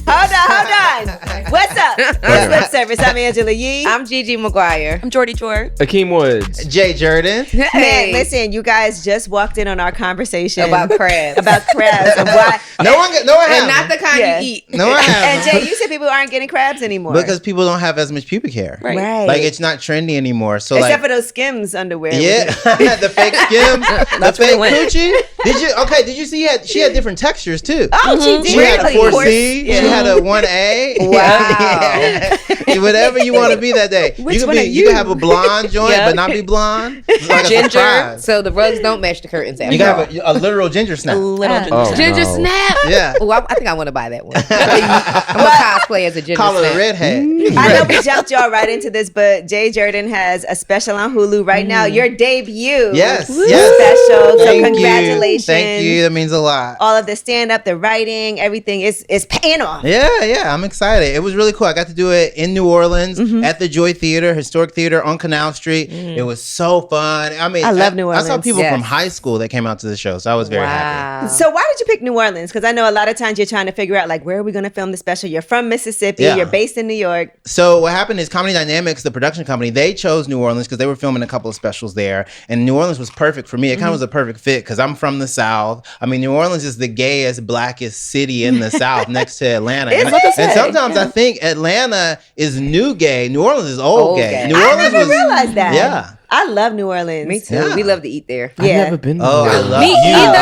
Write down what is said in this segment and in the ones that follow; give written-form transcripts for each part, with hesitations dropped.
Hold on. What's up? It's Lip Service. I'm Angela Yee. I'm Gigi Maguire. I'm Jordy Jor. Akeem Woods. Jay Jurden. Man, listen, you guys just walked in on our conversation About crabs. About crabs and why. No one And has. not the kind Yeah. you eat. No one And has. Jay, you said people aren't getting crabs anymore. Because people don't have as much pubic hair. Right. Like it's not trendy anymore. So Except like, for those Skims underwear. yeah, the fake skims, the fake went. coochie. Did you see she had different textures too? Oh, she did. She had a Really? 4C. Yeah. She had a 1A. Wow. Yeah. Whatever you want to be that day. Which you one are can you? can have a blonde joint, Yeah. but not be blonde. It's like a Ginger. surprise. So the rugs don't match the curtains after You can all. have a literal ginger snap. Little ginger. Oh. Ginger No. snap. Yeah. Oh, I think I want to buy that one. I'm a cosplay as a ginger Call it snap. a redhead. I know we jumped y'all right into this, but Jay Jurden has a special on Hulu right now. Your debut. Yes. Woo. Yes. Special. So Thank congratulations. You. Thank you. That means a lot. All of the stand-up, the writing, everything is paying off. Yeah, I'm excited. It was really cool. I got to do it in New Orleans Mm-hmm. at the Joy Theater, historic theater on Canal Street. It was so fun. I mean, I love New I saw Orleans. people Yes. from high school that came out to the show, so I was very happy. Wow. So why did you pick New Orleans? Because I know a lot of times you're trying to figure out like where are we going to film the special. You're from Mississippi. Yeah. You're based in New York. So what happened is Comedy Dynamics, the production company, they chose New Orleans because they were filming a couple of specials there, and New Orleans was perfect for me. It kind of was a perfect fit because I'm from the South. I mean, New Orleans is the gayest, blackest city in the South, next to Atlanta. Is and, it? and sometimes I think Atlanta is new gay. New Orleans is old gay. New I Orleans never realized that. Yeah. I love New Orleans. Me too. Yeah. We love to eat there. I've Yeah. never been. Oh, I love Me you. either.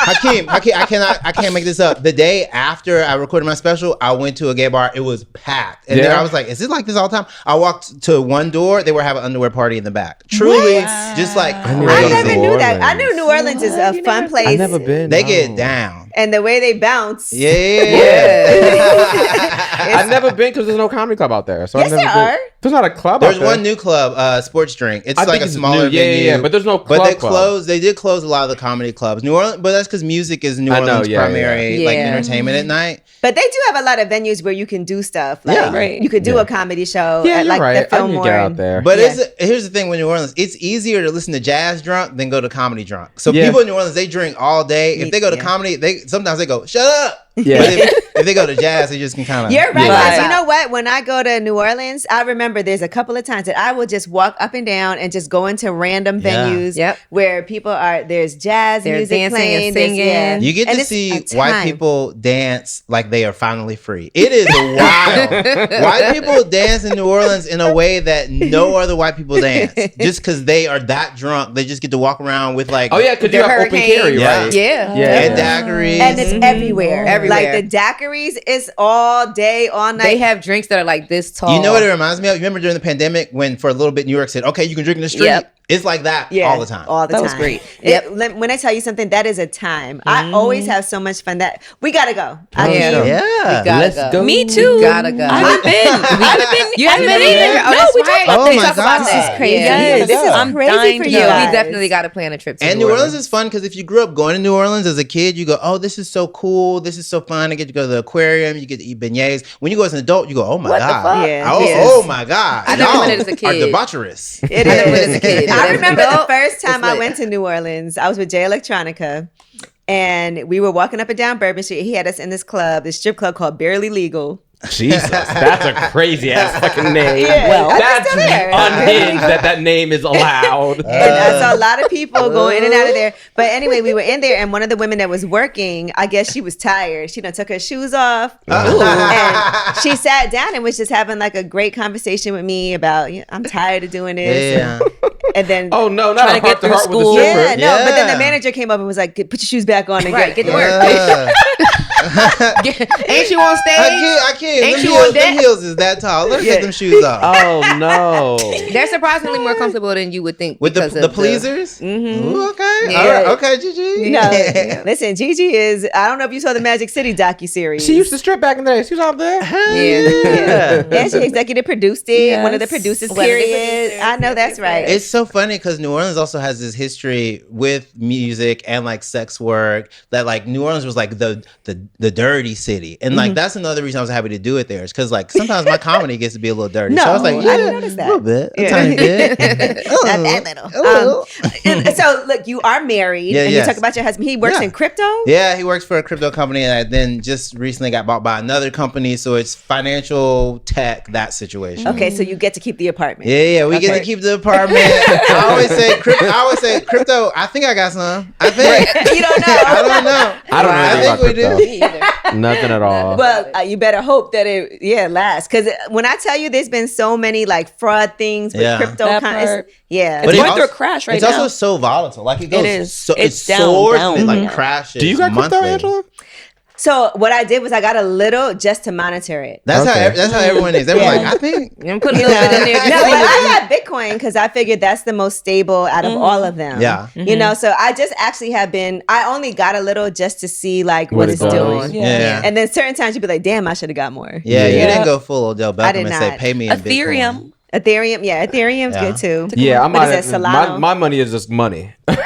Hakeem, I can't make this up. The day after I recorded my special, I went to a gay bar. It was packed. And then Yeah. I was like, is it like this all the time? I walked to one door. They were having an underwear party in the back. Truly, just like I never I go to never New knew that. I Orleans. knew New Orleans is a fun place. I've never been. They no. get down. And the way they bounce. I've never been because there's no comedy club out there. So Yes, I've never there been. are. There's not a club There's out there. one new club, Sports Drink. It's I like think a it's smaller new. venue. Yeah. But there's no club. But they club. closed. They did close a lot of the comedy clubs. New Orleans, but that's because music is New I know, Orleans' yeah, primary like yeah. entertainment at night. But they do have a lot of venues where you can do stuff. Like Yeah. Right. you could do Yeah. a comedy show Yeah, at you're like right. the I need to Fillmore. get out there. But Yeah. here's the thing with New Orleans, it's easier to listen to jazz drunk than go to comedy drunk. So Yeah. people in New Orleans, they drink all day. If they go to Yeah. comedy, sometimes they go, shut up. Yeah. But if they go to jazz, they just can kind of. You're right. Yeah. 'Cause you know what? When I go to New Orleans, I remember there's a couple of times that I will just walk up and down and just go into random Yeah. venues Yep. where people there's jazz They're music dancing playing. and there's- singing. yeah. You get And to it's see a white time. people dance like they are finally free. It is wild. White people dance in New Orleans in a way that no other white people dance. Just because they are that drunk, they just get to walk around with like Oh yeah, because you The have open hurricane. carry, Yeah. right? Yeah. Yeah. and daiquiris. And it's everywhere. Everywhere. Like the daiquiris is all day, all night. They have drinks that are like this tall. You know what it reminds me of? You remember during the pandemic when for a little bit New York said, okay, you can drink in the street? Yep. It's like that all the time. All the That time. was great. When I tell you something, that is a time. I always have so much fun. That we gotta go. I Yeah. mean, Yeah. We gotta Let's go. go. Me too. We gotta go. I haven't been. I haven't been. You haven't been either. either? Oh, No, that's we right. talked about Oh this. my Talk about God. that. This is crazy. Yes. This is I'm crazy dying for to you go. guys. We definitely got to plan a trip to And New Orleans is fun because if you grew up going to New Orleans as a kid, you go, oh, this is so cool. This is so fun. I get to go to the aquarium. You get to eat beignets. When you go as an adult, you go, oh my What the God. fuck? Yeah. Oh, Yes. oh my God. I never Y'all went as a kid. Are debaucherous. It I never went is. as a kid. I remember the Adult, first time it's I lit. went to New Orleans. I was with Jay Electronica, and we were walking up and down Bourbon Street. He had us in this strip club called Barely Legal. Jesus, that's a crazy ass fucking name. Yeah. Well, I'm that's still there. unhinged that name is allowed. And I saw a lot of people going in and out of there. But anyway, we were in there, and one of the women that was working, I guess she was tired. She done took her shoes off, and she sat down and was just having like a great conversation with me about, I'm tired of doing this. Yeah. And then, Oh no, not Trying a to heart get to heart through with the school. stripper. yeah, no. But then Yeah. the manager came up and was like, "Put your shoes back on and Right, get to work. Yeah. Ain't you on stage? I can't. Ain't Them you heels, on deck? them heels is that tall. Let's Yeah. take them shoes off. Oh no. They're surprisingly more comfortable than you would think. With the because of pleasers? Ooh, okay. Yeah. All right. Okay, Gigi. no, listen, Gigi is. I don't know if you saw the Magic City docuseries. She used to strip back in the day. She was out there. Yeah. And she executive produced it. Yes. One of the producers, One of the period. producers, I know that's right. It's so funny because New Orleans also has this history with music and like sex work that like New Orleans was like the the dirty city. And like that's another reason I was happy to do it there. Is because like sometimes my comedy gets to be a little dirty. No, so I was like, I didn't notice that. A little bit, a tiny bit. Not that little. And so look, you are married, and you talk about your husband. He works in crypto. Yeah, he works for a crypto company, and I then just recently got bought by another company. So it's financial tech, that situation. Okay, so you get to keep the apartment. Yeah, we get to keep the apartment. I always say crypto. I think I got some. I think You don't know. I don't know. I don't know I anything think we about do. crypto. Nothing at all. Well, you better hope that it lasts. Because when I tell you, there's been so many like fraud things with crypto. That part. Yeah, It's going through a crash right it's now. also so volatile. Like it goes. It is. So, It's it down, soars down. and it like crashes. Do you got crypto, monthly. Angela? So what I did was I got a little just to monitor it. That's Okay. how everyone is. Everyone's like, I think. I'm putting a little bit in there. No, but I had Bitcoin because I figured that's the most stable out of all of them. Yeah. You know, so I just actually have been, I only got a little just to see like what it's it does. doing. Yeah. And then certain times you'd be like, damn, I should have got more. Yeah, you Yeah. didn't go full Odell Beckham did and say, not. pay me in Bitcoin. Ethereum. Ethereum's Yeah. good too. Yeah, I'm What at is that, Solano? my money is just money. One day,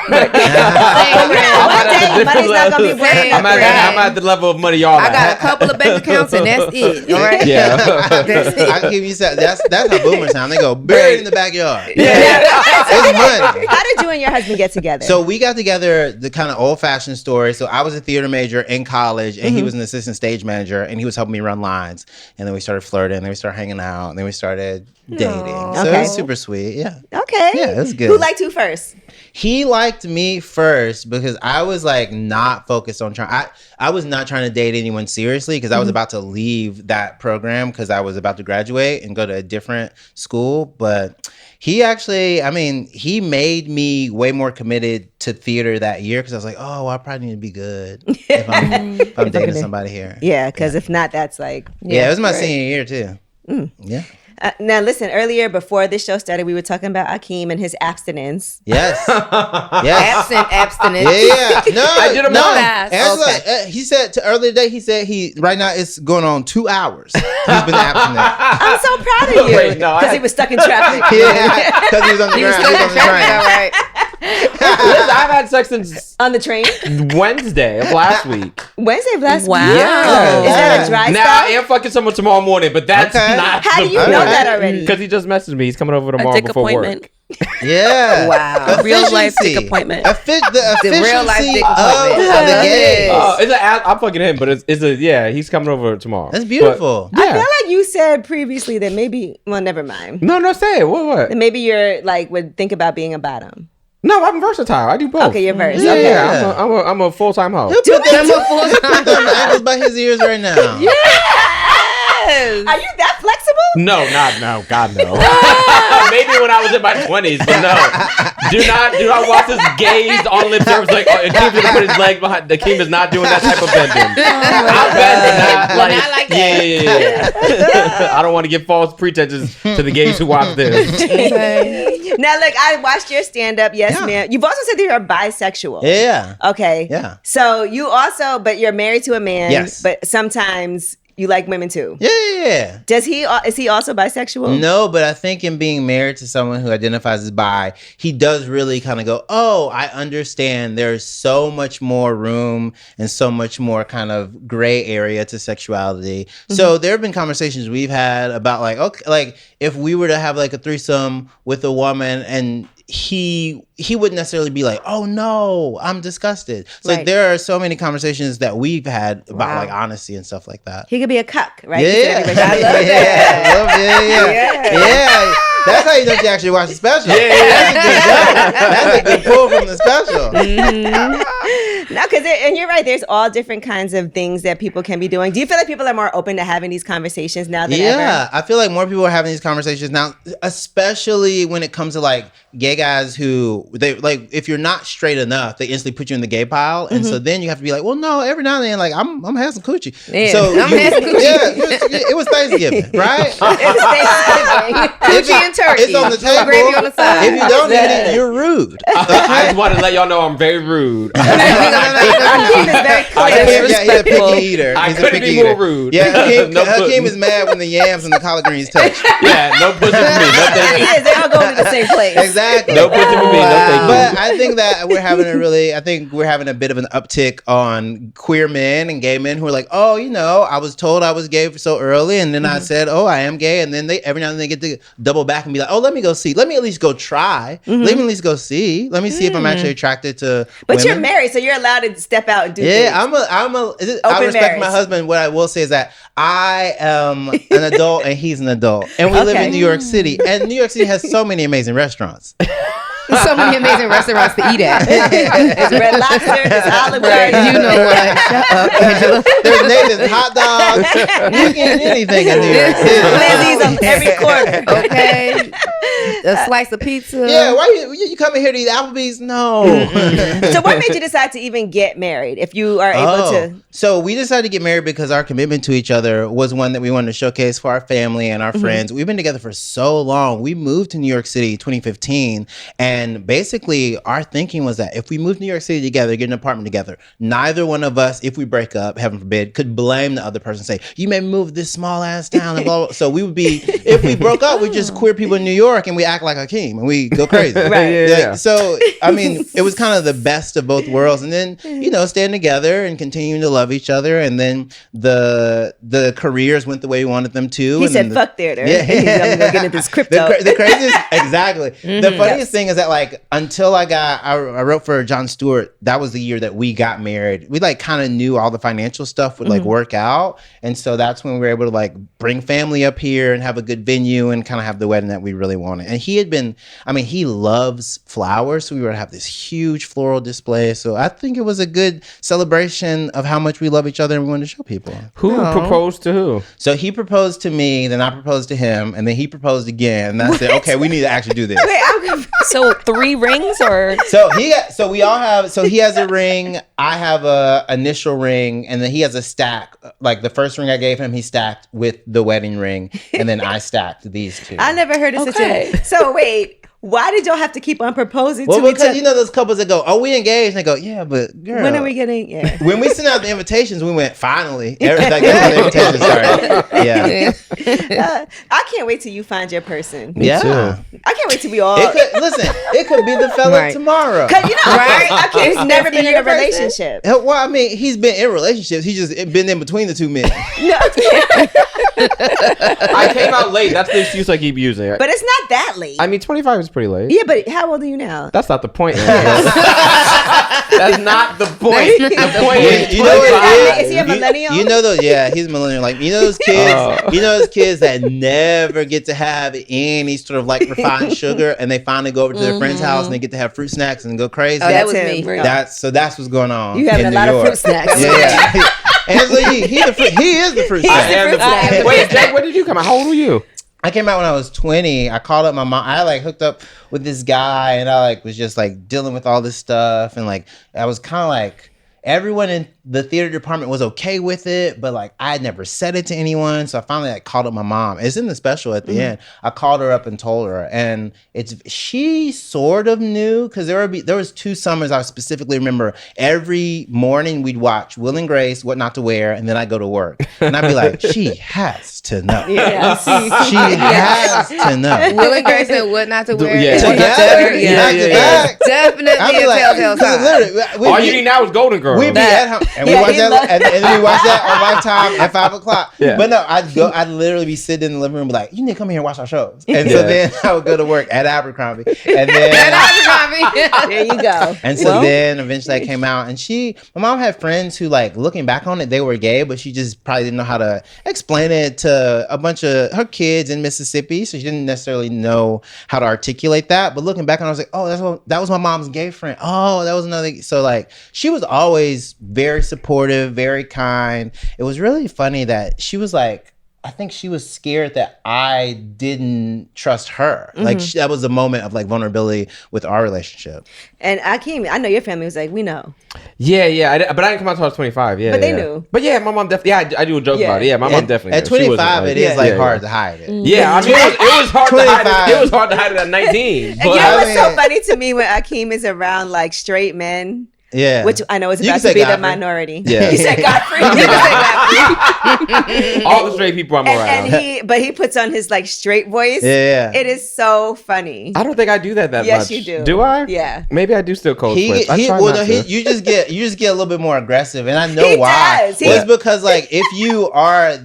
money's not gonna be worth I'm nothing. at the level of money y'all I at. got a couple of bank accounts and that's it. All right. Yeah. That's it. I give you that's how boomers sound. They go buried in the backyard. Yeah. It's money. How did you and your husband get together? So we got together the kind of old fashioned story. So I was a theater major in college and he was an assistant stage manager and he was helping me run lines. And then we started flirting, and then we started hanging out, and then we started dating. So it Okay. was super sweet. Yeah. okay. Yeah, it was good. Who liked who first? He liked me first because I was like not focused on trying. I was not trying to date anyone seriously because I was about to leave that program because I was about to graduate and go to a different school. But he actually, I mean, he made me way more committed to theater that year because I was like, oh, well, I probably need to be good if I'm dating somebody here. Yeah, because if not, that's like. Yeah, it was my senior year too. Yeah. Now, listen, earlier before this show started, we were talking about Akeem and his abstinence. Yes. Yes. Abstinence. Yeah. No, I did a no. fast. Angela, he said earlier today. He said right now it's going on 2 hours. He's been abstinent. I'm so proud of you Wait, no, because he was stuck in traffic. Yeah, because he was on the ground. He was on the train. All right. Listen, I've had sex since On the train Wednesday of last week. Wednesday of last Wow. week. Yeah. Is that a dry Now spell? I am fucking someone tomorrow morning, but that's Okay. not. How do you know that already? Because he just messaged me. He's coming over A tomorrow dick before appointment. work. Yeah. Wow. Real life dick Efficiency. appointment. The real life efficiency dick of appointment. the gays. Oh, I'm fucking him, but it's a yeah. He's coming over tomorrow. That's beautiful. But, I yeah. feel like you said previously that maybe, well, never mind. No, say it. What? That maybe you're like would think about being a bottom. No, I'm versatile. I do both. Okay, you're verse. Yeah, Okay. yeah. I'm a full time host. He'll put them ankles by his ears right now. Are you that flexible? No, God no. Maybe when I was in my 20s, but no. Do not watch this gaze on lip service like Akeem's gonna put his leg behind. Akeem is not doing that type of bending. I'll bend, but not like yeah. I don't want to give false pretenses to the gays who watch this. Now, look, I watched your stand up. Yes, Yeah. ma'am. You've also said that you're bisexual. Yeah. Okay. Yeah. So you also, but you're married to a man. Yes. But sometimes you like women too. Yeah. Is he also bisexual? No, but I think in being married to someone who identifies as bi, he does really kind of go, oh, I understand there's so much more room and so much more kind of gray area to sexuality. Mm-hmm. So there have been conversations we've had about like, okay, like if we were to have like a threesome with a woman and he wouldn't necessarily be like, oh no, I'm disgusted. So like, there are so many conversations that we've had about like honesty and stuff like that. He could be a cuck, right? Yeah. I love that. Yeah. That's how you know you actually watch the special. Yeah. That's a good pull from the special. Mm-hmm. No, and you're right. There's all different kinds of things that people can be doing. Do you feel like people are more open to having these conversations now than ever? Yeah, I feel like more people are having these conversations now, especially when it comes to like gay guys who they like. If you're not straight enough, they instantly put you in the gay pile, and so then you have to be like, well, no, every now and then, like I'm having some coochie. Yeah, So I'm having coochie. Yeah, it was Thanksgiving, right? It's Thanksgiving. Coochie and turkey. It's on the table. Gravy on the side. If you don't eat it, you're rude. I just want to let y'all know I'm very rude. We gonna Akeem is very clear. Yeah, he's a picky eater. I He's a couldn't picky be more eater. rude. Yeah, No Hakeem pudding. is mad when the yams and the collard greens touch. Yeah, no pussy for me. No thank He you. is. They all go to the same place. Exactly. No pussy for me. No thank you. But I think that we're having a bit of an uptick on queer men and gay men who are like, oh, I was told I was gay so early, and then I said, oh, I am gay, and then they every now and then they get to double back and be like, oh, let me go see. Let me at least go try. Let me at least go see. Let me see if I'm actually attracted to But women. you're married, so you're allowed to step out and do Yeah, things. I respect marriage. my husband. What I will say is that I am an adult and he's an adult, and we live in New York City, and New York City has so many amazing restaurants. So many amazing restaurants to eat at. There's Red Lobster, there's Olive Right, Garden. you know what? Shut up, Angela. There's Nathan's hot dogs. You can eat anything in New York City. Lindsay's on every corner. Okay. A slice of pizza. Yeah, why you coming here to eat Applebee's? No. So what made you decide to even get married if you are able to? So we decided to get married because our commitment to each other was one that we wanted to showcase for our family and our friends. We've been together for so long. We moved to New York City 2015, and basically our thinking was that if we moved to New York City together, get an apartment together, neither one of us, if we break up, heaven forbid, could blame the other person, say, you made me move to this small ass town and blah, blah. So we would be, if we broke up, we just queer people in New York and we act like Akeem and we go crazy. Right. Yeah. So, I mean, it was kind of the best of both worlds. And then, staying together and continuing to love each other. And then the careers went the way we wanted them to. He and said, then "Fuck theater." Yeah. He's gonna go get into this crypto. The craziest, exactly. The funniest thing is that, like, until I wrote for Jon Stewart, that was the year that we got married. We, like, kind of knew all the financial stuff would, like, work out. And so that's when we were able to, like, bring family up here and have a good venue and kind of have the wedding that we really wanted. And he had been, he loves flowers. So we were going to have this huge floral display. So I think it was a good celebration of how much we love each other and we wanted to show people. Who proposed to who? So he proposed to me, then I proposed to him, and then he proposed again. And I said, okay, we need to actually do this. Wait, I'm confused. So 3 rings or So he has a ring, I have a initial ring, and then he has a stack. Like the first ring I gave him, he stacked with the wedding ring, and then I stacked these two. I never heard of such Okay. a. So wait, why did y'all have to keep on proposing Well, to each because other? those couples that go, oh, we engaged, and they go, yeah, but girl, When are we getting? Yeah. When we sent out the invitations, we went, finally. Everything, that's when the invitation started. Yeah. I can't wait till you find your person. Yeah. too. I can't wait till we all. It could be the fella Right. tomorrow. Cause right? I can't. He's never been in a your person. relationship. Well, he's been in relationships. He's just been in between the two men. I came out late. That's the excuse I keep using. But it's not that late. 25 is pretty late. Yeah, but how old are you now? That's not the point. That's not the point. The point is You know what it 25. Is he a millennial? He's a millennial. Like, those kids, those kids that never get to have any sort of like refined sugar, and they finally go over to their friend's house and they get to have fruit snacks and go crazy. Oh, that was That's me. him. That's what's going on. You having in a lot New of York. fruit snacks. Yeah. Angela Yee, he is the fruit He's snack. the fruit snack. Wait, Jack, when did you come out? How old were you? I came out when I was 20. I called up my mom. I like hooked up with this guy, and I like was just like dealing with all this stuff, and like I was kind of like everyone in the theater department was okay with it, but like I had never said it to anyone. So I finally like called up my mom. It's in the special at the end. I called her up and told her, and she sort of knew because there was 2 summers I specifically remember. Every morning we'd watch Will and Grace, What Not to Wear, and then I go to work, and I'd be like, she has to know. Yeah. She has to know. Will and Grace and what not to wear. Yeah. What not to wear. Together, Yeah. back to back. Definitely I'd be a like, telltale because sign. literally, All you need now is Golden Girl. we'd be at home, and we Yeah, watch he that, loves- and then we watch that on Lifetime at 5:00. Yeah. But no, I'd literally be sitting in the living room, and be like, you need to come here and watch our shows. And so then I would go to work at Abercrombie, and then. There you go. And so then eventually I came out, and my mom had friends who, like, looking back on it, they were gay, but she just probably didn't know how to explain it to a bunch of her kids in Mississippi. So she didn't necessarily know how to articulate that. But looking back on it, I was like, oh, that was my mom's gay friend. Oh, that was another. So like, she was always very supportive, very kind. It was really funny that she was like, I think she was scared that I didn't trust her. Like that was a moment of like vulnerability with our relationship. And Akeem, I know your family was like, we know. Yeah. But I didn't come out until I was 25. Yeah, But they yeah. knew. But yeah, my mom definitely. Yeah, I do a joke about it. Yeah, my mom definitely. At knew. She wasn't 25, like- it is yeah, hard to hide it. Yeah, I mean, it was hard to hide 25. it. It was hard to hide it at 19. And But you know I what's so mean- funny to me when Akeem is around like straight men? Yeah. which I know is You about can to say be the Godfrey. minority. Yeah. He said Godfrey. You can say Godfrey. All the straight people I'm around. And he puts on his like straight voice. Yeah. It is so funny. I don't think I do that much. Yes, you do. Do I? Yeah. Maybe I do still code switch. I try well, not no, to. you just get a little bit more aggressive, and I know He why. does. Well, it's because like if you are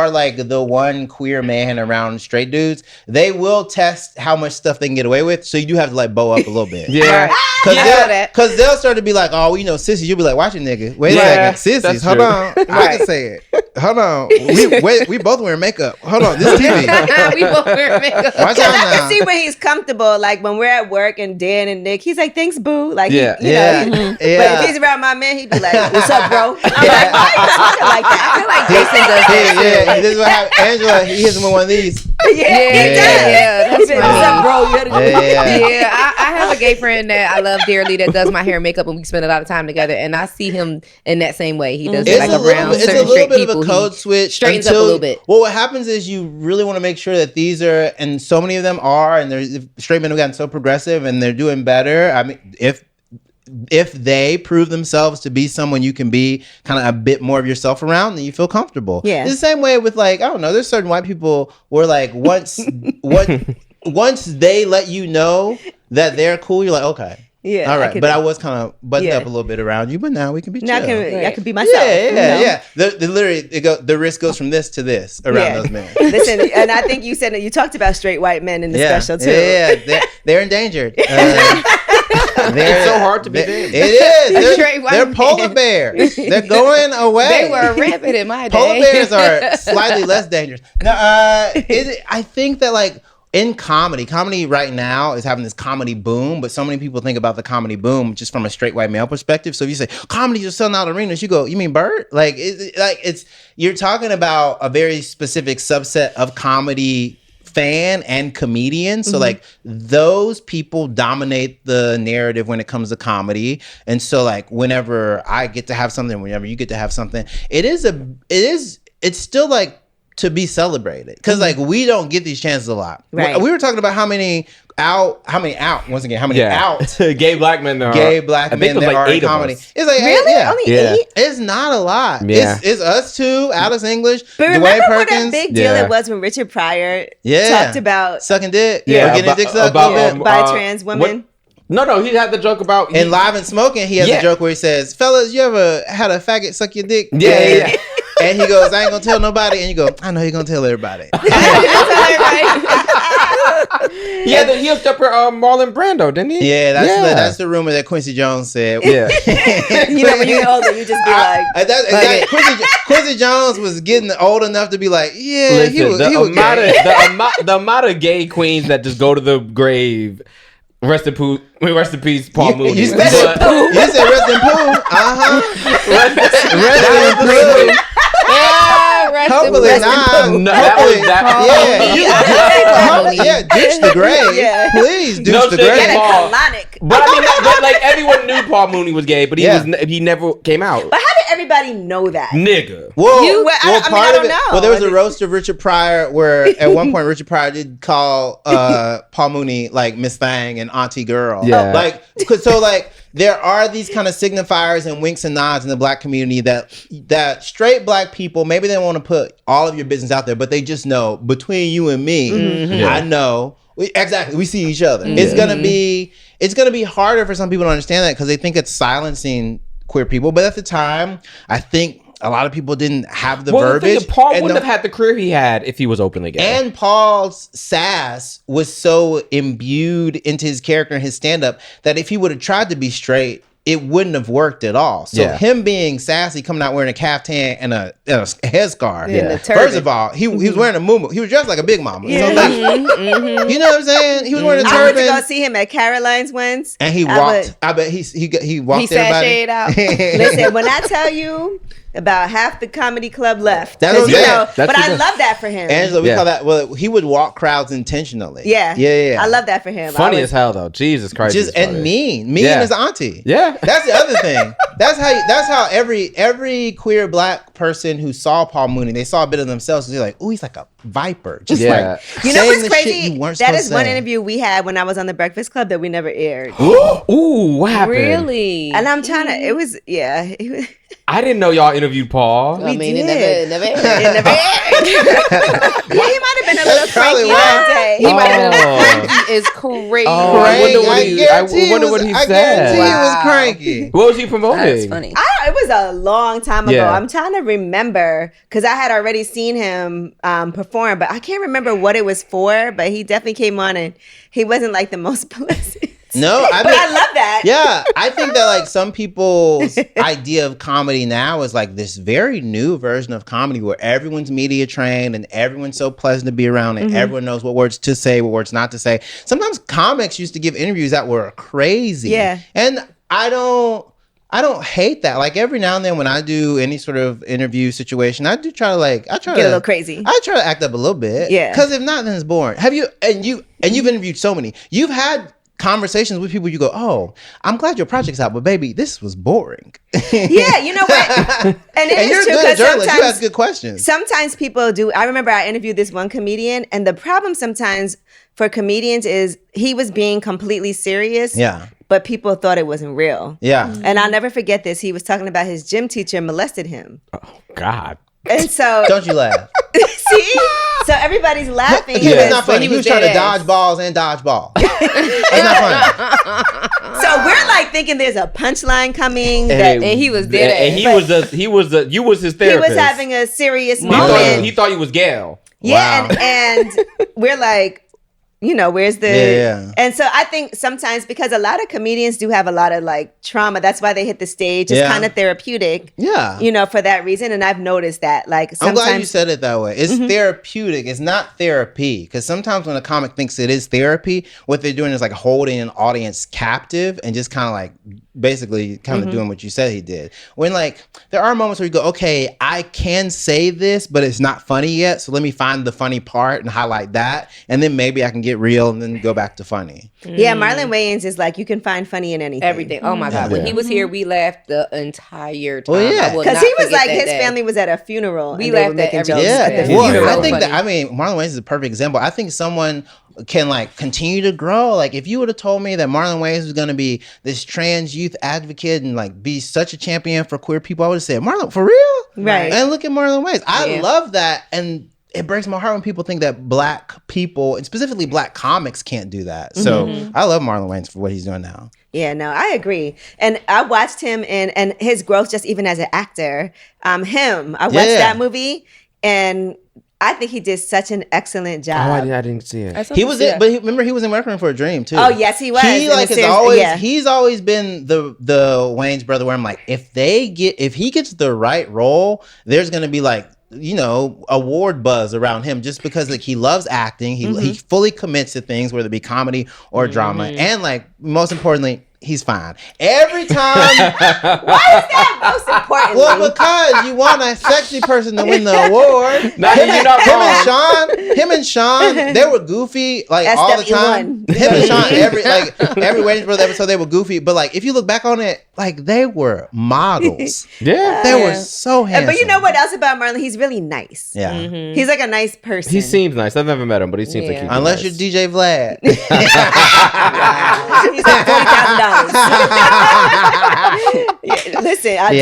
like the one queer man around straight dudes, they will test how much stuff they can get away with. So you do have to like bow up a little bit. Yeah. Because they'll start to be like, oh, you know, sissies. You'll be like, watch it, nigga. Wait a second, sissies. that's Hold true. on, I can say it. Hold on, we both wearing makeup. Hold on, this TV. We both wear makeup. Watch Because out I now. can see when he's comfortable, like when we're at work and Dan and Nick, he's like, "Thanks, boo." Like, Yeah. you know. But if he's around my man, he'd be like, "What's up, bro?" I'm like, "Why you talking like that?" I feel like Jason does that. Yeah, this is what happened. Angela, he hits him with one of these. Yeah, he does. Yeah, He that's be like, "What's up, bro?" Yeah. I have a gay friend that I love dearly that does my hair and makeup, and we spend a lot of time together. And I see him in that same way. He does it like around It's a certain little straight bit people. of a code switch. Straightens up a little bit. Well, what happens is you really want to make sure that these are, and so many of them are, and there's straight men have gotten so progressive and they're doing better. I mean, if they prove themselves to be someone you can be kind of a bit more of yourself around, then you feel comfortable. Yeah. It's the same way with like, I don't know, there's certain white people where like once they let you know that they're cool, you're like, okay. Yeah, All I right. can- But I was kind of buttoned Yeah. up a little bit around you, but now we can be chill. Now I Right. can be myself. Yeah. Literally, the risk goes from this to this around those men. Listen, and I think you said that you talked about straight white men in the special too. Yeah, they're endangered. It's so hard to be them. It is. Straight white They're polar men. bears. They're going away. They were rampant in my day. Polar bears are slightly less dangerous. No, I think that like in comedy right now is having this comedy boom, but so many people think about the comedy boom just from a straight white male perspective. So if you say comedy is selling out arenas, you go, you mean Bird? Like it's you're talking about a very specific subset of comedy fan and comedian. So like those people dominate the narrative when it comes to comedy. And so like whenever I get to have something, whenever you get to have something, it's still like to be celebrated. Cause like we don't get these chances a lot. Right. We were talking about how many out Gay black men there are. gay black I think men it was there like are in 8 of comedy. us. It's like Really? yeah. Only Yeah. 8? It's not a lot. Yeah. It's us two, Alice English, But Dwayne remember what a Perkins. big deal Yeah. it was when Richard Pryor Yeah. talked about Sucking dick. Yeah, Or getting his dick sucked. about, by trans women. No, he had the joke about In Live and Smoking, he has Yeah. a joke where he says, fellas, you ever had a faggot suck your dick? Yeah. And he goes, I ain't gonna tell nobody. And you go, I know you're gonna tell everybody. He hooked up her Marlon Brando, didn't he? Yeah, that's the rumor that Quincy Jones said. Yeah. You know, when you're older, you just be like, Quincy Jones was getting old enough to be like, yeah, Listen, he was the gay. amount of gay queens that just go to the grave. Rest in peace, Paul Mooney. You said rest in poo. Rest in poo. Hopefully not. No, that was Yeah, douche the grave. Yeah. Please douche No the shit, grave. get a Paul. colonic. But I mean, but like everyone knew Paul Mooney was gay, but he never came out. But how did everybody know that? Nigga. Well, I don't know. Well, there was a roast of Richard Pryor where at one point Richard Pryor did call Paul Mooney like Miss Thang and Auntie Girl. Yeah. Like, so like there are these kind of signifiers and winks and nods in the black community that straight black people, maybe they want to put all of your business out there, but they just know between you and me, I know. Exactly. We see each other. It's gonna be harder for some people to understand that because they think it's silencing queer people. But at the time, I think a lot of people didn't have the verbiage. Paul wouldn't have had the career he had if he was openly gay. And Paul's sass was so imbued into his character and his stand-up that if he would have tried to be straight, it wouldn't have worked at all. So him being sassy, coming out wearing a caftan and a headscarf. Yeah. First of all, he was wearing a muumuu. He was dressed like a big mama. Yeah. So like, you know what I'm saying? He was wearing a I went to turban. go see him at Caroline's once. And he walked. I bet he walked He everybody. sashayed out. Listen, when I tell you, about half the comedy club left. That's what I'm 'Cause, saying. but I true. love that for him. Angela, we Yeah. call that. Well, he would walk crowds intentionally. Yeah. Yeah. I love that for him. Funny I as hell though. Jesus Christ. Just he's funny. and mean Yeah. as auntie. Yeah. That's the other thing. That's how every queer black person who saw Paul Mooney, they saw a bit of themselves. They're like, oh, he's like a viper. Just Yeah. like You know saying what's the shit crazy? you weren't That supposed is to one say. interview we had when I was on the Breakfast Club that we never aired. Ooh, what happened? Really? And I'm trying to. It was I didn't know y'all interviewed Paul. I mean, it did. never it never aired. Yeah, he might have been a little That's probably cranky why. that day. He might have been Oh. cranky is crazy. Oh, I wonder what he- I wonder what he I said. guarantee it was Wow. cranky. What was he promoting? That's funny. It was a long time ago. Yeah. I'm trying to remember because I had already seen him perform, but I can't remember what it was for. But he definitely came on and he wasn't like the most pleasant. No, but I love that. Yeah, I think that like some people's idea of comedy now is like this very new version of comedy where everyone's media trained and everyone's so pleasant to be around and everyone knows what words to say, what words not to say. Sometimes comics used to give interviews that were crazy. Yeah. And I don't hate that. Like every now and then when I do any sort of interview situation, I do try to Get a little crazy. I try to act up a little bit. Yeah. Because if not, then it's boring. You've interviewed so many. You've had conversations with people you go, oh, I'm glad your project's out, but baby, this was boring. Yeah, you know what? And And you're true good at because journalist. You ask good questions. sometimes people do. I remember I interviewed this one comedian, and the problem sometimes for comedians is he was being completely serious. Yeah. But people thought it wasn't real. Yeah. And I'll never forget this. He was talking about his gym teacher molested him. God. And so, Don't you laugh. see? So everybody's laughing. It's because- not funny. he He was was trying to dead dodge ass. balls and dodge ball. That's not funny. So we're like thinking there's a punchline coming. And he was dead And you was his He therapist. was having a serious He moment. thought he was Gail. Yeah, Wow. and we're like, where's the Yeah. And so I think sometimes because a lot of comedians do have a lot of like trauma, that's why they hit the stage. It's Yeah. kind of therapeutic. Yeah. For that reason. And I've noticed that. Like I'm sometimes glad you said it that way. It's therapeutic. It's not therapy. Because sometimes when a comic thinks it is therapy, what they're doing is like holding an audience captive and just kind of like basically kind of doing what you said he did. When like there are moments where you go, okay, I can say this, but it's not funny yet. So let me find the funny part and highlight that. And then maybe I can get real and then go back to funny. Yeah, Marlon Wayans is like you can find funny in anything. Everything. Oh my God. When he was here, we laughed the entire time. Well, yeah. I will Because not he was forget like that his day. family was at a funeral. We and they were laughed at making everything. jokes Yeah, at the Yeah. well, funeral. I think Funny. that Marlon Wayans is a perfect example. I think someone can like continue to grow. Like if you would have told me that Marlon Wayans was going to be this trans youth advocate and like be such a champion for queer people, I would have said, Marlon, for real? Right. And look at Marlon Wayans. I Yeah. love that. And it breaks my heart when people think that black people, and specifically black comics, can't do that. So I love Marlon Wayans for what he's doing now. Yeah, no, I agree. And I watched him and his growth just even as an actor. I watched Yeah. that movie and I think he did such an excellent Oh, job. I didn't see it. He was it, but remember he was in Requiem for a Dream too. Oh, yes, he was. He In like the has series- always yeah. he's always been the Wayans brother where I'm like, if he gets the right role, there's gonna be like, award buzz around him just because like he loves acting. He fully commits to things, whether it be comedy or drama, and like most importantly, he's fine every time. Why is that most important? Well, because you want a sexy person to win the award. No, you're not wrong. Him and Sean, they were goofy like all the time. SW1. Him and Sean, every Wayans Brothers episode, they were goofy. But like, if you look back on it, like they were models. Yeah. They were so handsome. But you know what else about Marlon? He's really nice. Yeah. He's like a nice person. He seems nice. I've never met him, but he seems like Yeah. he's Unless nice. you're DJ Vlad. He's like $40,000. Yeah, listen, I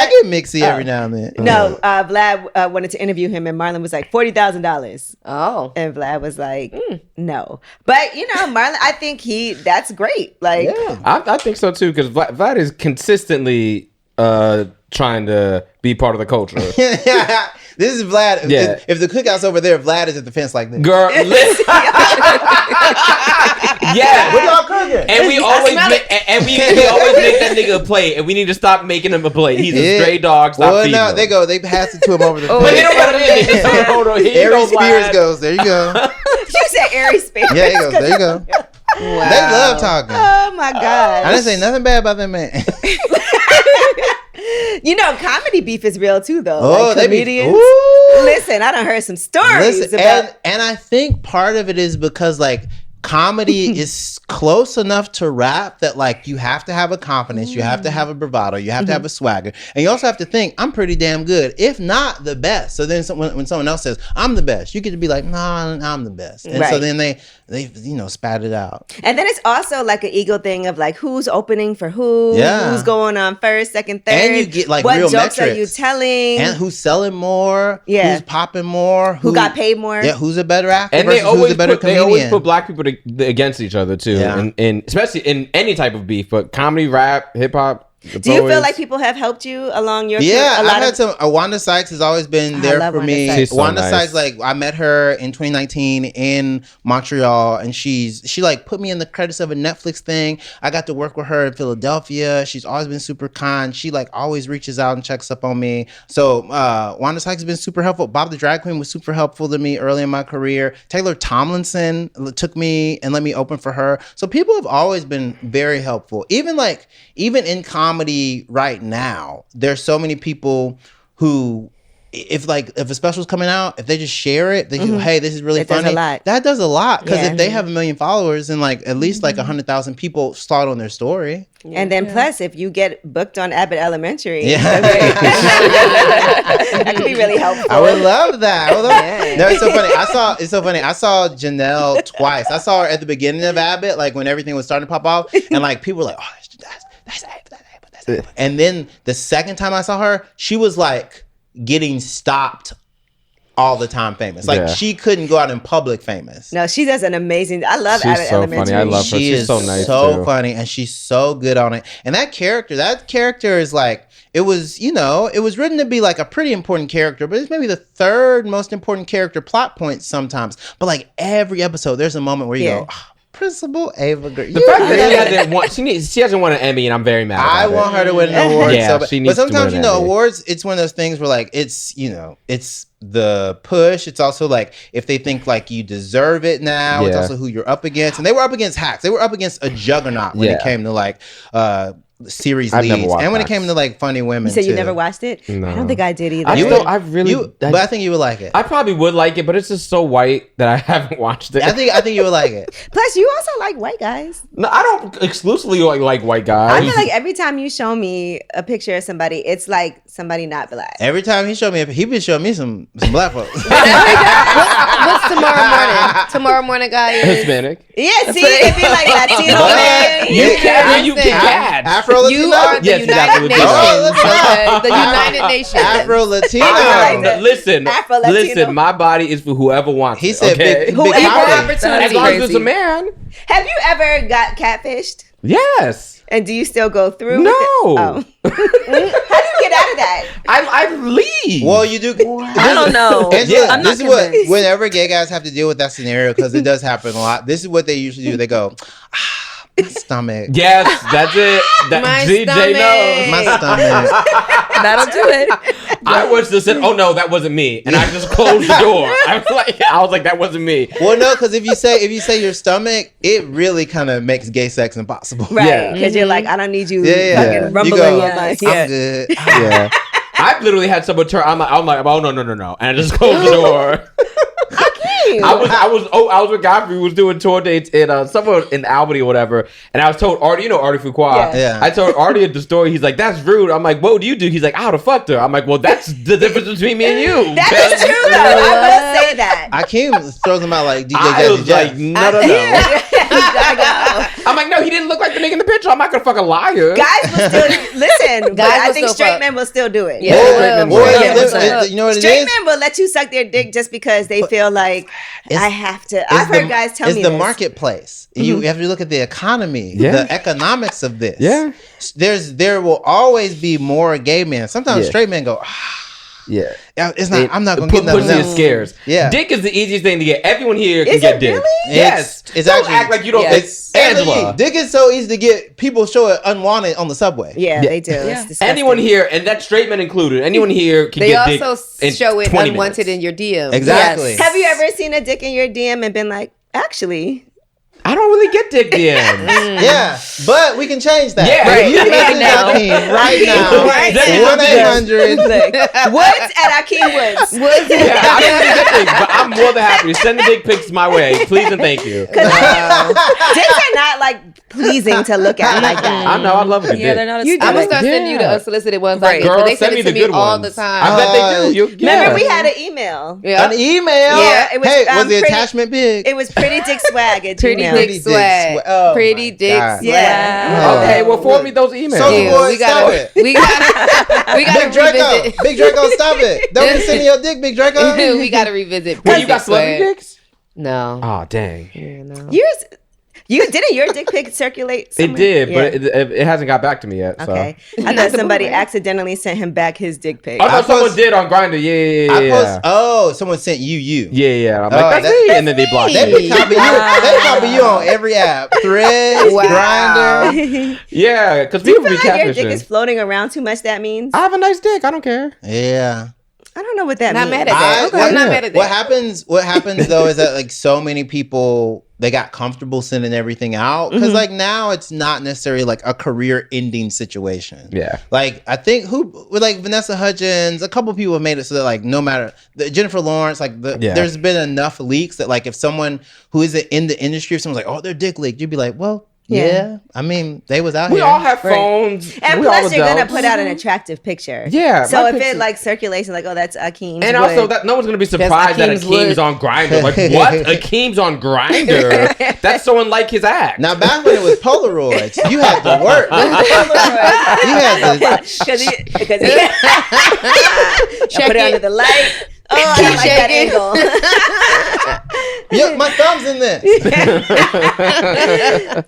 get mixy every now and then. No, Vlad wanted to interview him, and Marlon was like $40,000, Oh. and Vlad was like, no. But Marlon, I think that's great. Like, Yeah. I think so too, because Vlad is consistently trying to be part of the culture. This is Vlad. Yeah. If the cookout's over there, Vlad is at the fence like this. Girl, listen. Yeah. What y'all cooking? And we always make that nigga a plate, and we need to stop making him a plate. He's a stray dog. Stop Well, feeding no, him. they pass it to him over the But they don't let him in. They just say, hold on, here you Aries go, Spears Vlad. goes. There you go. you said Aries Spears. Yeah, he goes. There you go. Wow. They love talking. Oh my I god. didn't say nothing bad about that man. You know, comedy beef is real too, though. Oh, like they be- comedians. Ooh. Listen, I done heard some stories Listen, about. and I think part of it is because like comedy is close enough to rap that like you have to have a confidence, you have to have a bravado, you have to have a swagger, and you also have to think I'm pretty damn good, if not the best. So then when someone else says I'm the best, you get to be like, nah, I'm the best, and so Right. then they spat it out. And then it's also like an ego thing of like who's opening for who, Yeah. who's going on first, second, third, And you get, like, what real jokes are you metrics. telling, And who's selling more? Yeah. Who's popping more? who got paid more. Yeah, who's a better actor And versus they always who's a better put, they comedian? always put black people against each other too, Yeah. and especially in any type of beef, but comedy, rap, hip hop. Do you feel like people have helped you along your career? Yeah, A lot I've had of- some. Wanda Sykes has always been I there love for Wanda me. Sykes. She's so Wanda nice. Sykes, like I met her in 2019 in Montreal, and she like put me in the credits of a Netflix thing. I got to work with her in Philadelphia. She's always been super kind. She like always reaches out and checks up on me. So Wanda Sykes has been super helpful. Bob the Drag Queen was super helpful to me early in my career. Taylor Tomlinson took me and let me open for her. So people have always been very helpful. Even in comedy right now, there's so many people who, if a special's coming out, if they just share it, they go, hey, this is really It does funny. a lot. That does a lot, because Yeah. if they have 1 million followers and like at least like 100,000 people start on their story. And then plus, if you get booked on Abbott Elementary, Yeah. that could be really helpful. I would love that. Yeah. No, it's so funny. I saw Janelle twice. I saw her at the beginning of Abbott, like when everything was starting to pop off, and like people were like, oh, that's Abbott. And then the second time I saw her, she was like getting stopped all the time famous. Like Yeah. she couldn't go out in public famous. No, she does an amazing. I love She's Abbott so Elementary. funny. I love her. She She's is so nice so too. funny, and she's so good on it. And that character is like, it was written to be like a pretty important character, but it's maybe the third most important character plot point sometimes. But like every episode, there's a moment where you Yeah. go, oh, Principal Ava Green. The fact that she hasn't won an Emmy, and I'm very mad. I about it. want her to win an award. Yeah, so she bad. needs But to sometimes, win an Emmy. awards, it's one of those things where like it's the push. It's also like if they think like you deserve it now. It's Yeah. also who you're up against. And they were up against Hacks. They were up against a juggernaut when it Yeah. came to like series I've never leads, watched and when it Hacks. came to like funny women. You said you too. never watched it? No. I don't think I did either. I But I think you would like it. I probably would like it, but it's just so white that I haven't watched it. I think you would like it. Plus, you also like white guys. No, I don't exclusively like white I guys. feel like every time you show me a picture of somebody, it's like somebody not black. Every time he showed me, he been showing me some black folks. What's tomorrow morning? Tomorrow morning, guy is Hispanic. Yeah, see, it'd be like Latino man. You can. You Listen. can. Afro Latino. You are the Yes, United exactly. Nations. Oh, let's Okay? The United Nations. Afro Latino. I like that. Listen, Afro-Latino. listen. My body is for whoever wants. He it, said okay? big Whoever poppy. opportunity. As long as it's Crazy. a man. Have you ever got catfished? Yes. And do you still go through? No. With it? Oh. How do you get out of that? I leave. Well, you do. I don't know. Angela, I'm this not is what convinced. whenever gay guys have to deal with that scenario, because it does happen a lot. This is what they usually do. They go, my stomach, Yes, that's it. My DJ stomach. knows. my stomach. That'll do it. I was just said, "Oh no, that wasn't me," and I just closed the door. I was like, "That wasn't me." Well, no, because if you say your stomach, it really kind of makes gay sex impossible. Right. Yeah. Because you're like, I don't need you Yeah. fucking You rumbling go, on my I'm good. Yeah. I've literally had someone turn. I'm like, oh no, and I just closed the door. I was with Godfrey. We was doing tour dates in somewhere in Albany or whatever, and I was told Artie, Artie Fuqua. Yeah. I told Artie the story. He's like, "That's rude." I'm like, "What do you do?" He's like, "I would have fucked her." I'm like, "Well, that's the difference between me and you." That is true, though. I will say that. Akeem throws them out like DJ I Jazzy was Jazz. like, no. I'm like, no, he didn't look like the nigga in the picture. I'm not gonna fuck a liar. Guys will still listen, but Guys I will think still straight fuck. men will still do it. Yeah. Well, Well, yeah, yeah, you know what it Straight is? men will let you suck their dick just because they feel like I have to. I've It's heard guys tell it's me the this. marketplace. You have to look at the economy, Yeah. the economics of this. Yeah. There will always be more gay men. Sometimes Yeah. straight men go, Yeah. it's not. I'm not gonna get Pussy nothing is else. scarce. Yeah. Dick is the easiest thing to get. Everyone here can Is get it dick. really? Yes. It's Don't actually- act like you don't. Yeah. It's Angela. Dick is so easy to get. People show it unwanted on the subway. Yeah, Yeah. they do. Yeah. It's disgusting. Anyone here, and that's straight men included. Anyone here can They get dick. also in show it 20 unwanted minutes. in your DM. Exactly. Have you ever seen a dick in your DM and been like, actually, I don't really get dick DMs. Yeah, but we can change that. Yeah. If you Right message now. Akeem right now. Right. 1-800. Woods at Akeem Woods. Woods. Yeah, I don't really get dicks, but I'm more than happy to send the dick pics my way. Please and thank you. Dicks are not like pleasing to look at like that. I know, I love a good Yeah, dick. they're not. You as I'm gonna did. start sending you the Yeah. unsolicited ones. Right. Like, Girl, they send me the to good all ones. the I time. bet they do. Remember we had an email. Yeah. An email. Yeah, it was, Hey, was the pretty- attachment big? It was Pretty Dick Swag at Pretty Gmail. dick Dick swag. swag. Oh Pretty my dick God. swag. Yeah. Oh. Okay, well, forward me those emails. So- Yeah, Boy, we stop gotta, it. we gotta Big Draco. revisit. Big Draco, stop it. Don't be sending your dick, Big Draco. We gotta revisit. Wait, you got Dick swag. celebrity dicks? No. Oh, dang. Yeah, no. Didn't your dick pic circulate It somewhere? did, Yeah. but it hasn't got back to me yet. So. Okay. I thought somebody accidentally sent him back his dick pic. I thought I someone post- did on Grindr. Yeah. Oh, someone sent you. Yeah. I'm Oh, like, that's me. And then they blocked They me. be copy you. They copy you on every app. Threads, Wow. Grindr. Yeah, because Do you people feel be like your dick is catfishing. floating around too much? That means I have a nice dick. I don't care. Yeah. I don't know what that Not means. mad at that. I- I'm not mad at that. What happens though is that like so many people they got comfortable sending everything out because like now it's not necessarily like a career ending situation. Yeah. Like I think with like Vanessa Hudgens, a couple people have made it so that like no matter Jennifer Lawrence, like there's been enough leaks that like if someone who isn't in the industry, if someone's like, oh, their dick leaked, you'd be like, well, yeah. I mean, they was out We here. all have phones. And we all plus, you're gonna adults. put out an attractive picture. Yeah, So my if it picture- like circulates, like, oh, that's Akeem's. And wood. also, that no one's gonna be surprised that Akeem's Akeem's wood. on Grindr. Like, what? Akeem's on Grindr? That's someone like his act. Now back when it was Polaroids, you had to work. You had to. because he Check put it under it. the light. Oh, I don't like that Check it. angle. Yep, my thumb's in this.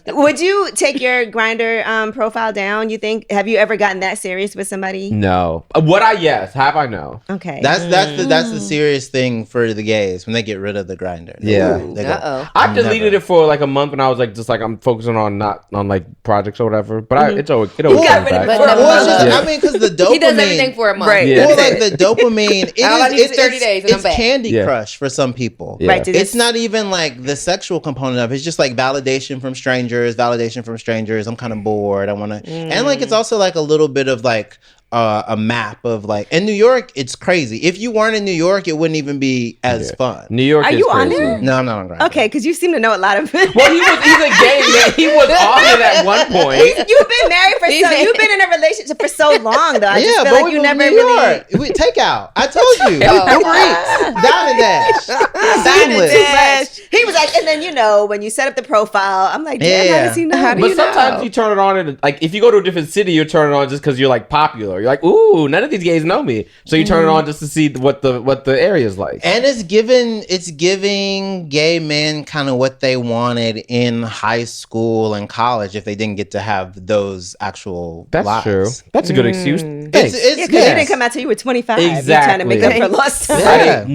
Would you take your Grindr profile down? You think? Have you ever gotten that serious with somebody? No. Would I? Yes. Have I? No. Okay. That's the serious thing for the gays when they get rid of the grinder. Yeah. They go, Uh-oh. I deleted it for like a month when I was like, just like I'm focusing on not on like projects or whatever. But it always got comes rid of back. it But for a never Well, it's mind. just, Yeah. I mean, because the dopamine. He does everything for a month. Right. Yeah. Well, like the dopamine, All I need is 30 days and I'm it's back. Candy Yeah. Crush for some people. Yeah. Right. to It's just- not even like the sexual component of it. It's just like validation from strangers. I'm kind of bored. I want to, and like it's also like a little bit of like a map of like in New York. It's crazy. If you weren't in New York, it wouldn't even be as fun. New York. Are is you on crazy. there? No, I'm not on Grindr. Okay, because you seem to know a lot of. Well, he's a gay man. He was on it at one point. You've been married for you've been in a relationship for so long though. I just Yeah, feel but like you we never New really. York. We take out. I told you. Oh. Uber Eats. Dine and Dash. Seamless. Too much. He was like, and then when you set up the profile, I'm like, damn, how Yeah. does he know? How do But you sometimes know? you turn it on, and like if you go to a different city, you turn it on just because you're like popular. You're like, ooh, none of these gays know me, so you turn it on just to see what the area is like. And it's giving gay men kind of what they wanted in high school and college if they didn't get to have those actual That's lives. true. That's a good excuse. Thanks. Yeah, because you didn't come out till you were 25. You're trying to make up for lost time.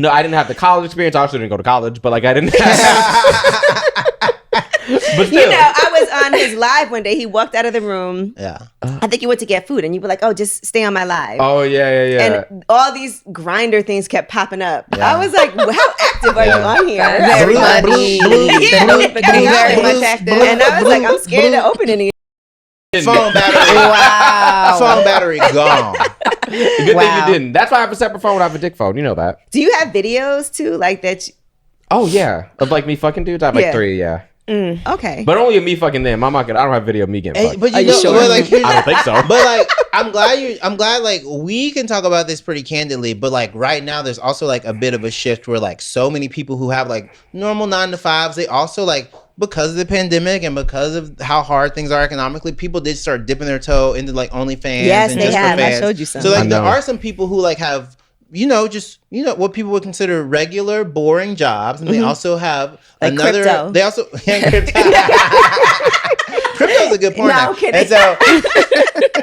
Yeah. I didn't have the college experience. I also didn't go to college, but like I didn't have. But still. You know, I was on his live one day. He walked out of the room. Yeah. I think you went to get food, and you were like, "Oh, just stay on my live." Oh yeah. And all these grinder things kept popping up. Yeah. I was like, well, "How active are you Yeah. on here?" Very Blue, much. blue, blue, Yeah, blue, but blue, very blue, much active. blue, And I was like, blue, "I'm scared to open any." Phone battery. Wow. Phone battery gone. Good thing you didn't. That's why I have a separate phone. I have a dick phone. You know that. Do you have videos too, like that? Oh yeah, of like me fucking dudes. I have like Yeah. 3. Yeah, Okay. but only of me fucking them. I'm not gonna. I don't have video of me getting Hey, fucked. but Are you you know, sure? but, like, here's I don't think so. But like, I'm glad like we can talk about this pretty candidly. But like right now, there's also like a bit of a shift where like so many people who have like normal 9-to-5s, they also like because of the pandemic and because of how hard things are economically, people did start dipping their toe into like OnlyFans. Yes, and they just for have. I fans. showed you some. So like I there know. are some people who like have just what people would consider regular boring jobs, and they also have Like another. crypto. They also crypto. Crypto's a good porn. No, now. I'm kidding. And so,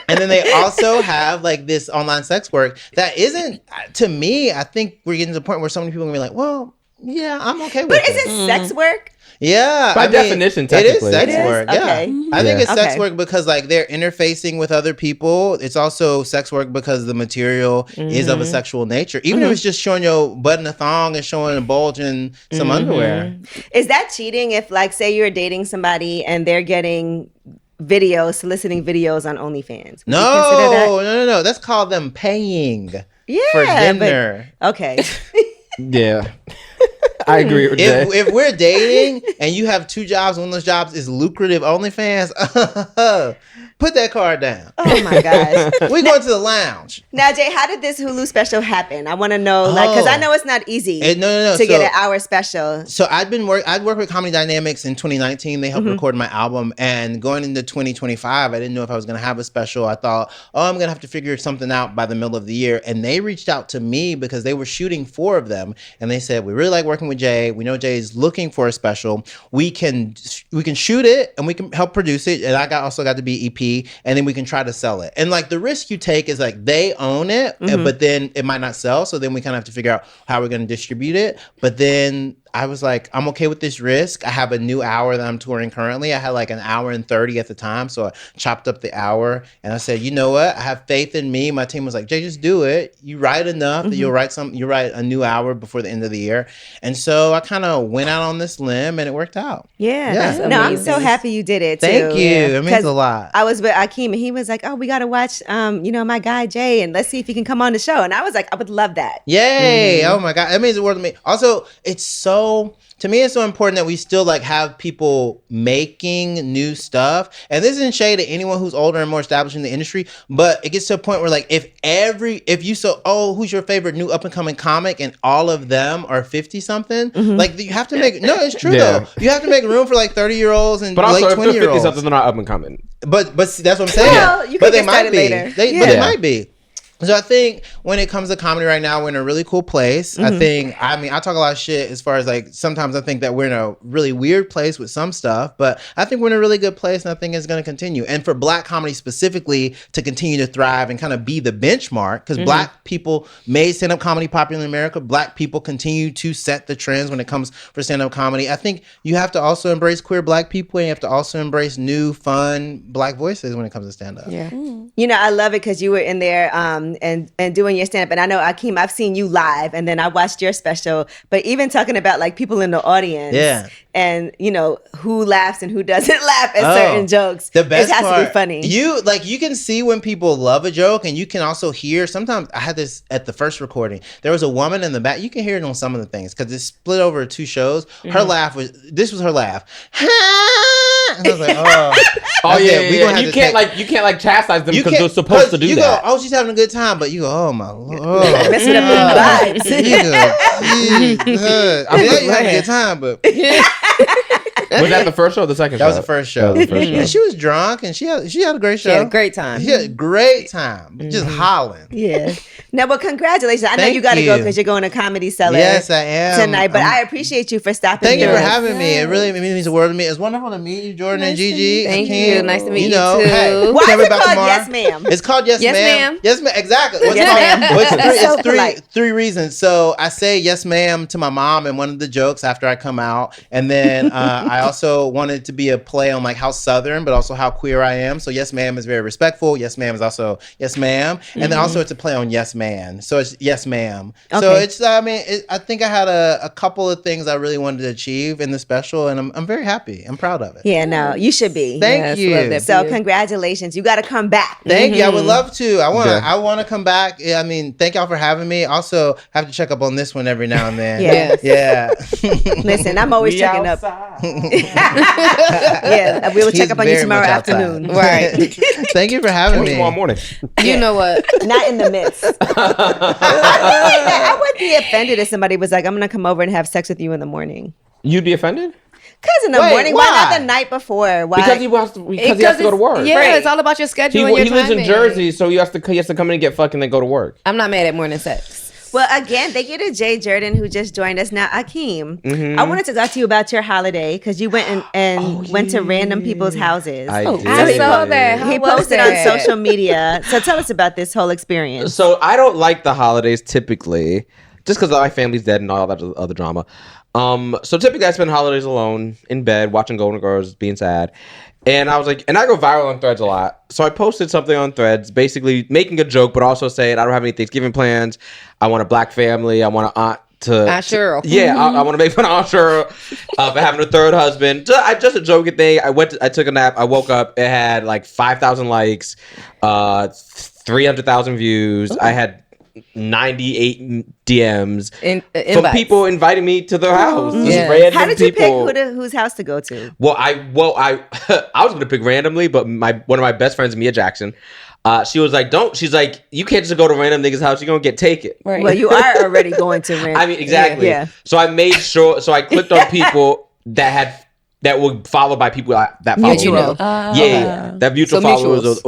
and then they also have like this online sex work that isn't. To me, I think we're getting to the point where so many people are gonna be like, well, Yeah, I'm okay with But it. is it sex work? Yeah, By definition, it is technically. sex It is? work. Okay. Yeah, I think it's sex Okay. work because like they're interfacing with other people. It's also sex work because the material is of a sexual nature. Even if it's just showing your butt in a thong and showing a bulge in some underwear. Is that cheating if, like, say you're dating somebody and they're getting videos, soliciting videos on OnlyFans? Would you consider that? No. That's called them paying for Yeah, dinner. but okay. Yeah. I agree with Jay. If we're dating and you have 2 jobs, one of those jobs is lucrative OnlyFans, put that card down. Oh my gosh. We going to the lounge. Now, Jay, how did this Hulu special happen? I want to know, like, because I know it's not easy No. to get an hour special. So I'd worked with Comedy Dynamics in 2019. They helped record my album, and going into 2025, I didn't know if I was going to have a special. I thought, I'm going to have to figure something out by the middle of the year. And they reached out to me because they were shooting 4 of them, and they said, we really like working with Jay. We know Jay is looking for a special. We can shoot it and we can help produce it. And I also got to be EP, and then we can try to sell it. And like the risk you take is like they own it, but then it might not sell. So then we kind of have to figure out how we're going to distribute it. But then I was like, I'm okay with this risk. I have a new hour that I'm touring currently. I had like an hour and 30 at the time. So I chopped up the hour and I said, you know what? I have faith in me. My team was like, Jay, just do it. You write enough that you'll write a new hour before the end of the year. And so I kind of went out on this limb and it worked out. Yeah. That's No, I'm amazing. so happy you did it, too. Thank you. It means 'Cause a lot. I was with Akeem and he was like, we got to watch, my guy Jay, and let's see if he can come on the show. And I was like, I would love that. Yay. Oh my God. That means the world to me. Also, to me, it's so important that we still like have people making new stuff. And this isn't shade at anyone who's older and more established in the industry, but it gets to a point where like who's your favorite new up and coming comic, and all of them are 50 something, like you have to make, it's true though. You have to make room for like 30-year-olds and But also, late if they're 20-year-olds. 50 something, they're not up and coming. But see, that's what I'm saying. Well, you but could they get might started be. later. But they Yeah. might be. So I think when it comes to comedy right now, we're in a really cool place. I talk a lot of shit as far as like, sometimes I think that we're in a really weird place with some stuff, but I think we're in a really good place, and I think it's going to continue. And for Black comedy specifically to continue to thrive and kind of be the benchmark, because Black people made stand-up comedy popular in America. Black people continue to set the trends when it comes for stand-up comedy. I think you have to also embrace queer Black people, and you have to also embrace new, fun Black voices when it comes to stand-up. Yeah. I love it because you were in there and doing your stand-up. And I know, Akeem, I've seen you live, and then I watched your special. But even talking about like people in the audience, and who laughs and who doesn't laugh at certain jokes. The best it has part, to be funny. You can see when people love a joke, and you can also hear. Sometimes I had this at the first recording. There was a woman in the back. You can hear it on some of the things because it's split over 2 shows. Her laugh was her laugh. And I was like, You can't chastise them because they're supposed to do that. Go, she's having a good time, but you go, oh my Lord, messing up the vibes. I mean, you having a good time, but Was that the first show or the second show? That was the first show. And she was drunk, and she had a great show. She had a great time. She had a great time. Just hollering. Yeah. Now, well, congratulations. I know Thank you got to go you. because you're going to Comedy Cellar. Yes, I am. Tonight, but I appreciate you for stopping. Thank you through. for having me. It really means the world to me. It's wonderful to meet you, Jordan and Gigi. Thank Akeem. you. Nice to meet you know, too. Hey, Why tell is me it about called tomorrow. Yes Ma'am? It's called Yes, Yes, Ma'am. ma'am. Yes, ma'am. Exactly. Yes, ma'am. So polite. Three reasons. So I say yes, ma'am to my mom in one of the jokes after I come out, and then I also wanted to be a play on like how Southern, but also how queer I am. So yes, ma'am is very respectful. Yes, ma'am is also yes, ma'am, and then also it's a play on yes, man. So it's yes, ma'am. Okay. So it's I think I had a couple of things I really wanted to achieve in the special, and I'm very happy. I'm proud of it. Yeah, no, you should be. Thank you. love that. So you. congratulations. You got to come back. Thank you. I would love to. I Yeah. want to come back. I mean, thank y'all for having me. Also, have to check up on this one every now and then. Yes. Yeah. Listen, I'm always checking up. Yeah, we will check He's up on you very tomorrow much outside. afternoon. Right. Thank you for having me. Tomorrow morning. You know what? Not in the midst. I would be offended if somebody was like, I'm going to come over and have sex with you in the morning. You'd be offended? Because in the Wait, morning, why why? not the night before? Why? Because he has to go to work. Yeah, it's all about your schedule and your He lives in timing. Jersey, so he has to come in and get fucked and then go to work. I'm not mad at morning sex. Well, again, thank you to Jay Jurden, who just joined us. Now, Akeem, I wanted to talk to you about your holiday because you went and went to random people's houses. I did. I saw that. How He was posted that? on social media. So tell us about this whole experience. So I don't like the holidays typically. just because my family's dead and all that other drama. So typically I spend holidays alone in bed watching Golden Girls, being sad. And I was like, and I go viral on Threads a lot. So I posted something on Threads, basically making a joke, but also saying I don't have any Thanksgiving plans. I want a black family. I want an aunt to Cheryl. Yeah, I want to make fun of Aunt Cheryl for having a third husband. Just a joking thing. I took a nap. I woke up. It had like 5,000 likes, 300,000 views. I had 98 DMs from people inviting me to their house. Random How did you people. pick whose house to go to? Well, I was gonna pick randomly, but one of my best friends, Mia Jackson, she was like, she's like, you can't just go to random niggas' house, you're gonna get taken. Right. Well, you are already going to random. I mean, exactly. Yeah. So I made sure, so I clicked on people that were followed by people that follow me. That mutual followers.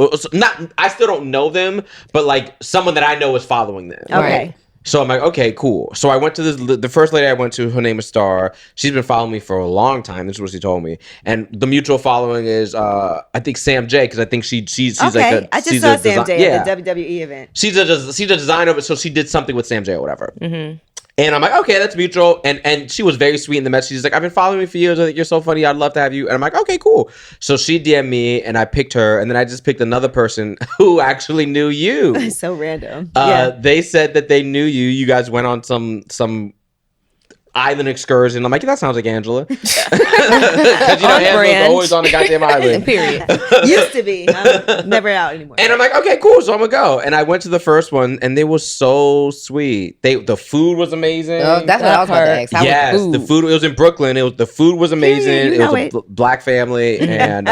I still don't know them, but like someone that I know is following them. Okay. So I'm like, okay, cool. So I went to the first lady I went to, her name is Star. She's been following me for a long time. This is what she told me. And the mutual following is, I think Sam J, because I think she's okay. like I just saw Sam J at the WWE event. She's a designer, so she did something with Sam J or whatever. Mm-hmm. And I'm like, okay, that's mutual. And she was very sweet in the message. She's like, I've been following you for years. I think you're so funny. I'd love to have you. And I'm like, okay, cool. So she DM'd me and I picked her. And then I just picked another person who actually knew you. So random. They said that they knew you. You guys went on some island excursion. I'm like, that sounds like Angela. Because Angela's always on the goddamn island. Period. Used to be. I'm never out anymore. And I'm like, okay, cool. So I'm gonna go. And I went to the first one, and they were so sweet. The food was amazing. Oh, that's what I was about to ask. How yes, was the food? It was in Brooklyn. The food was amazing. Yeah, it was a black family, and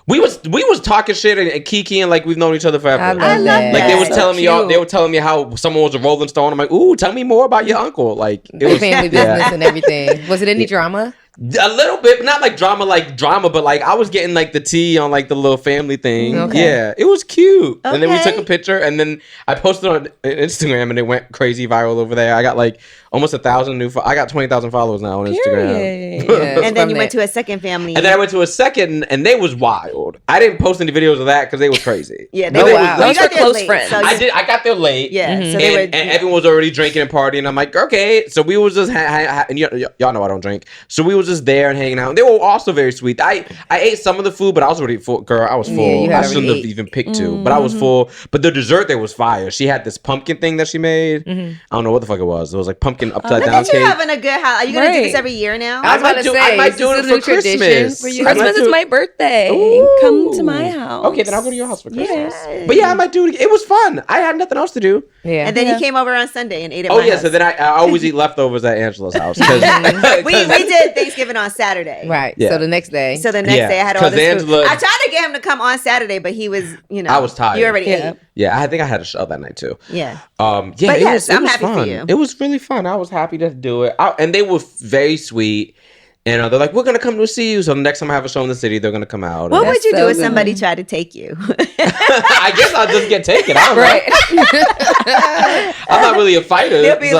we was talking shit and kikiing like we've known each other forever. I love that. Like they was So telling me cute. they were telling me how someone was a Rolling Stone. I'm like, ooh, tell me more about your uncle. Like it was family business and everything. Was it any drama? A little bit, but not like drama, but like I was getting like the tea on like the little family thing. Okay. Yeah, it was cute. Okay. And then we took a picture, and then I posted on Instagram, and it went crazy viral over there. I got like almost 1,000 I got 20,000 followers now on Instagram. Yeah, and then you went to a second family. And then I went to a second, and they was wild. I didn't post any videos of that because they was crazy. Yeah, Those were close friends. So I got there late. Yeah, so and everyone was already drinking and partying. I'm like, okay. So we was just and y'all know I don't drink. So we was just there and hanging out. And they were also very sweet. I ate some of the food, but I was already full. Girl, I was full. I shouldn't have even picked two, but I was full. But the dessert there was fire. She had this pumpkin thing that she made. I don't know what the fuck it was. It was like pumpkin upside down cake. You're having a good house. Are you gonna do this every year now? I was about to say, I might do it for Christmas. Christmas is my birthday. Ooh. Come to my house. Okay, then I'll go to your house for Christmas. Yes. But yeah, I might do it. It was fun. I had nothing else to do. Yeah. And then you came over on Sunday and ate at Oh my yeah, house. so then I always eat leftovers at Angela's house. we did Thanksgiving on Saturday. Right. Yeah. So the next day. So the next day I had all this Angela, food. I tried to get him to come on Saturday, but he was, I was tired. You already ate. Yeah, I think I had a show that night too. Yeah. But yes, I'm was happy for fun. you. It was really fun. I was happy to do it. And they were very sweet. And they're like, we're going to come to see you. So the next time I have a show in the city, they're going to come out. What would you do so if good. somebody tried to take you? I guess I'll just get taken. I don't know. I'm not really a fighter. They'll be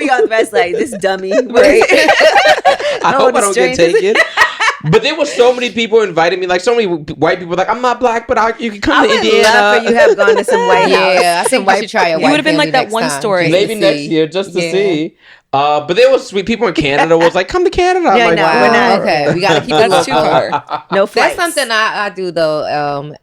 on Threads like, this dummy. Right. I hope I don't get taken. But there were so many people inviting me, like so many white people. Like, I'm not black, but you can come to Indiana. Love for you have gone to some white house. Yeah, I think we should try a You white would have been like family that one next time. story. Maybe next year, just to see. But there was sweet people in Canada. Was like, come to Canada. I'm Yeah, like, no, wow. we're not. Okay, we gotta keep it That's too local. far. No flights. That's something I do though.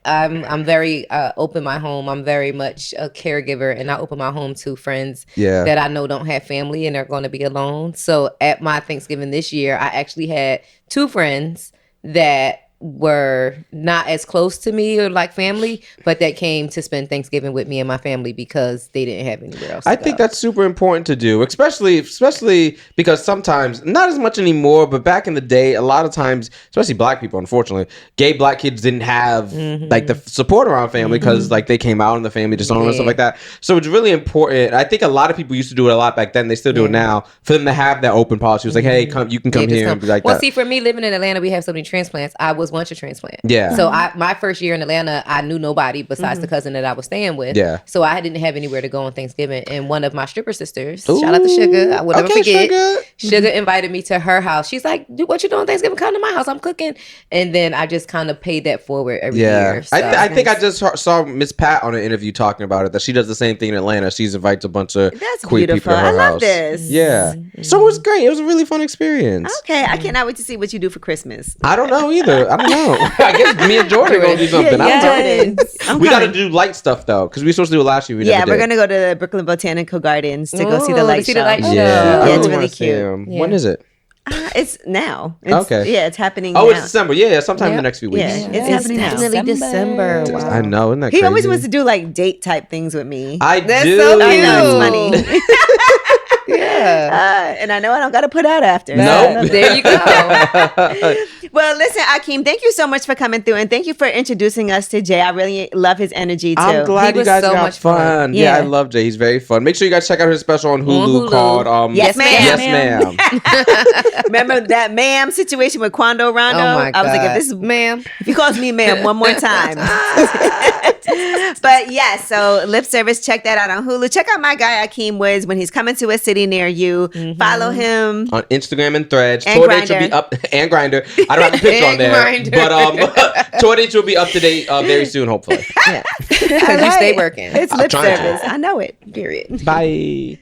I'm very open my home. I'm very much a caregiver, and I open my home to friends that I know don't have family and are going to be alone. So at my Thanksgiving this year, I actually had 2 friends that were not as close to me or like family, but that came to spend Thanksgiving with me and my family because they didn't have anywhere else to I go. think that's super important to do, especially because sometimes, not as much anymore, but back in the day, a lot of times, especially black people, unfortunately, gay black kids didn't have like the support around family because like they came out in the family disowned and stuff like that. So it's really important. I think a lot of people used to do it a lot back then. They still do it now. For them to have that open policy, it was like, hey, you can come here and be like that. Well, see, for me living in Atlanta, we have so many transplants. I was going to transplant. Yeah. So my first year in Atlanta, I knew nobody besides the cousin that I was staying with. Yeah. So I didn't have anywhere to go on Thanksgiving. And one of my stripper sisters, shout out to Sugar, I will never forget. Sugar invited me to her house. She's like, what you doing on Thanksgiving? Come to my house. I'm cooking. And then I just kind of paid that forward every year. So. I think I just saw Miss Pat on an interview talking about it, that she does the same thing in Atlanta. She's invites a bunch of queer people to her house. I love this. Yeah. So it was great. It was a really fun experience. Okay. I cannot wait to see what you do for Christmas. I don't know either. I don't know. I guess me and Jordan are going to do something. We got to do light stuff, though, because we were supposed to do it last year. We're going to go to the Brooklyn Botanical Gardens to go see the light show. Yeah, it's really cute. When is it? It's now. It's happening now. It's December. Yeah, sometime in the next few weeks. Yeah, it's happening now. Definitely December. Wow. I know, isn't that crazy? He always wants to do like date type things with me. That's so cute. I know, it's funny. Yeah. And I know I don't got to put out after. Nope. There you go. Well, listen, Akeem, thank you so much for coming through, and thank you for introducing us to Jay. I really love his energy too. I'm glad you guys got fun. Yeah, I love Jay. He's very fun. Make sure you guys check out his special on Hulu called Yes, Ma'am. Yes, Ma'am. Remember that ma'am situation with Quando Rondo? Oh my God. I was like, if this is ma'am, if he calls me ma'am one more time. But yeah, so Lip Service, check that out on Hulu. Check out my guy Akeem Woods when he's coming to a city near you. Follow him on Instagram and Threads. And Tour dates will be up and Grindr. I don't have a picture on there, but tour dates will be up to date very soon, hopefully. Yeah, because you stay working. It's Lip Service. I know it. Period. Bye.